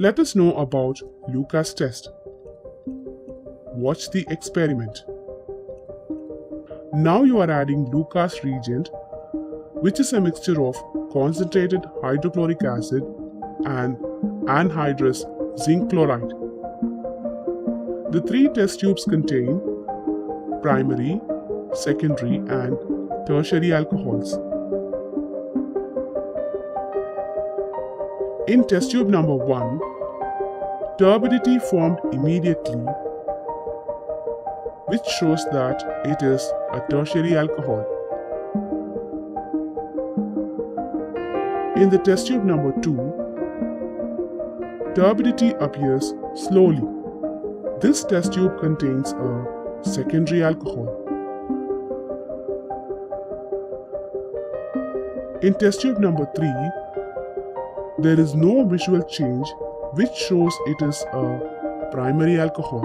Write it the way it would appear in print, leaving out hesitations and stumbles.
Let us know about Lucas test. Watch the experiment. Now you are adding Lucas reagent, which is a mixture of concentrated hydrochloric acid and anhydrous zinc chloride. The 3 test tubes contain primary, secondary and tertiary alcohols. In test tube number 1, turbidity formed immediately, which shows that it is a tertiary alcohol. In the test tube number 2, turbidity appears slowly. This test tube contains a secondary alcohol. In test tube number 3, there is no visual change, which shows it is a primary alcohol.